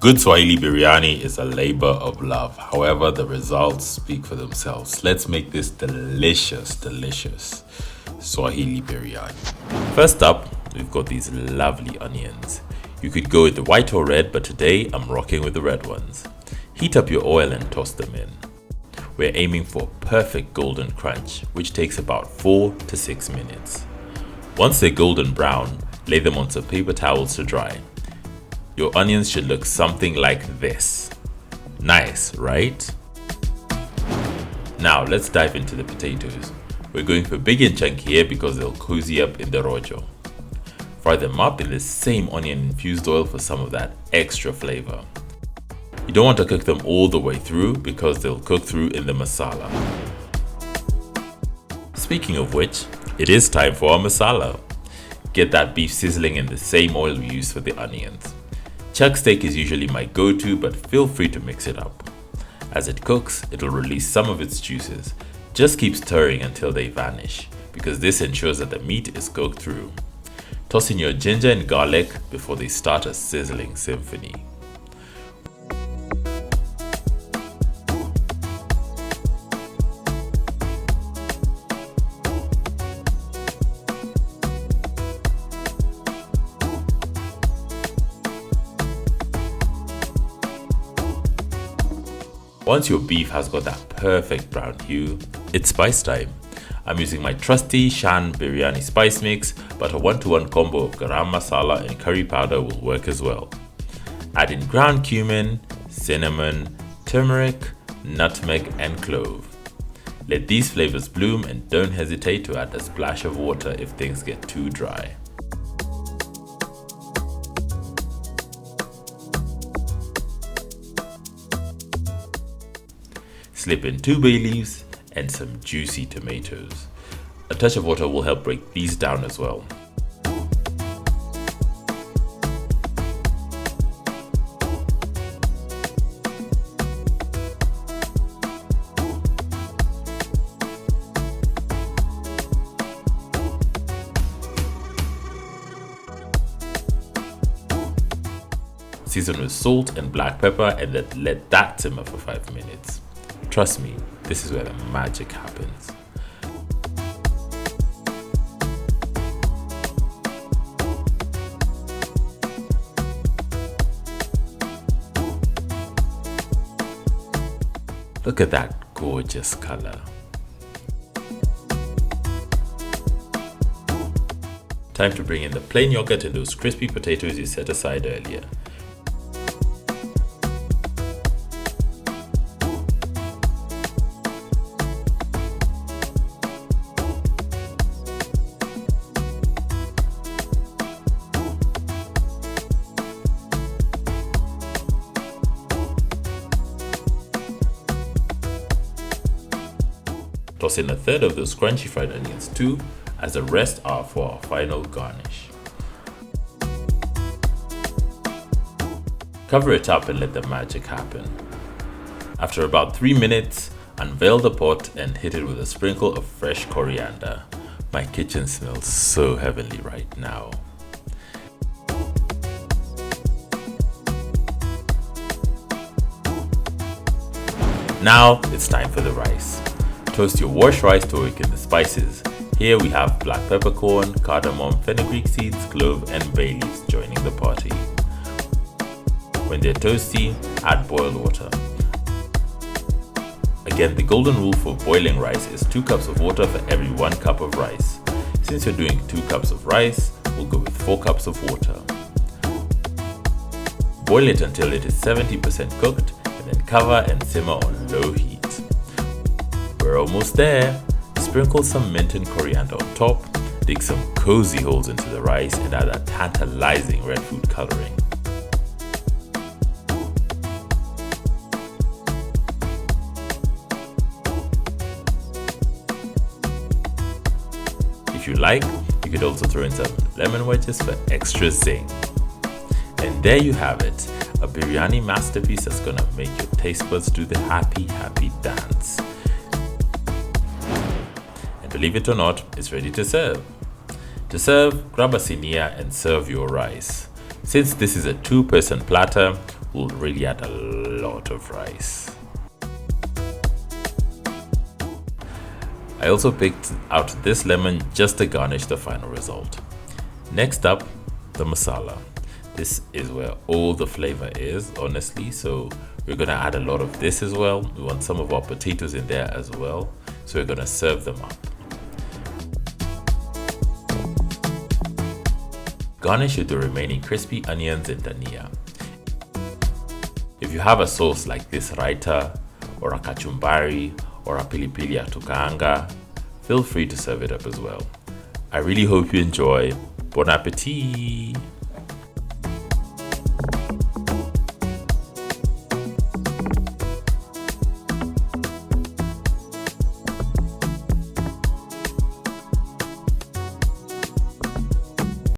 Good Swahili biryani is a labor of love. However, the results speak for themselves. Let's make this delicious Swahili biryani. First up, we've got these lovely onions. You could go with the white or red, but today I'm rocking with the red ones. Heat up your oil and toss them in. We're aiming for perfect golden crunch, which takes about 4 to 6 minutes. Once they're golden brown, lay them on some paper towels to dry. Your onions should look something like this. Nice, right? Now let's dive into the potatoes. We're going for big and chunky here because they'll cozy up in the Rojo. Fry them up in the same onion infused oil for some of that extra flavor. You don't want to cook them all the way through because they'll cook through in the masala. Speaking of which, it is time for our masala. Get that beef sizzling in the same oil we used for the onions. Chuck steak is usually my go-to, but feel free to mix it up. As it cooks, it'll release some of its juices. Just keep stirring until they vanish, because this ensures that the meat is cooked through. Toss in your ginger and garlic before they start a sizzling symphony. Once your beef has got that perfect brown hue, it's spice time. I'm using my trusty Shan Biryani spice mix, but a 1-to-1 combo of garam masala and curry powder will work as well. Add in ground cumin, cinnamon, turmeric, nutmeg and clove. Let these flavors bloom and don't hesitate to add a splash of water if things get too dry. Slip in 2 bay leaves and some juicy tomatoes. A touch of water will help break these down as well. Season with salt and black pepper and then let that simmer for 5 minutes. Trust me, this is where the magic happens. Look at that gorgeous color. Time to bring in the plain yogurt and those crispy potatoes you set aside earlier. Toss in a third of those crunchy fried onions too, as the rest are for our final garnish. Cover it up and let the magic happen. After about 3 minutes, unveil the pot and hit it with a sprinkle of fresh coriander. My kitchen smells so heavenly right now. Now it's time for the rice. Toast your washed rice to awaken the spices. Here we have black peppercorn, cardamom, fenugreek seeds, clove and bay leaves joining the party. When they're toasty, add boiled water. Again, the golden rule for boiling rice is 2 cups of water for every 1 cup of rice. Since you're doing 2 cups of rice, we'll go with 4 cups of water. Boil it until it is 70% cooked and then cover and simmer on low heat. We're almost there. Sprinkle some mint and coriander on top, dig some cozy holes into the rice and add a tantalizing red food coloring. If you like, you could also throw in some lemon wedges for extra zing. And there you have it, a biryani masterpiece that's gonna make your taste buds do the happy dance. Believe it or not, it's ready to serve. To serve, grab a sinia and serve your rice. Since this is a 2-person platter, will really add a lot of rice. I also picked out this lemon just to garnish the final result. Next up, the masala. This is where all the flavor is, honestly, so we're gonna add a lot of this as well. We want some of our potatoes in there as well, so we're gonna serve them up. Garnish with the remaining crispy onions and dhania. If you have a sauce like this raita, or a kachumbari, or a pilipili ya tukaanga, feel free to serve it up as well. I really hope you enjoy. Bon appetit!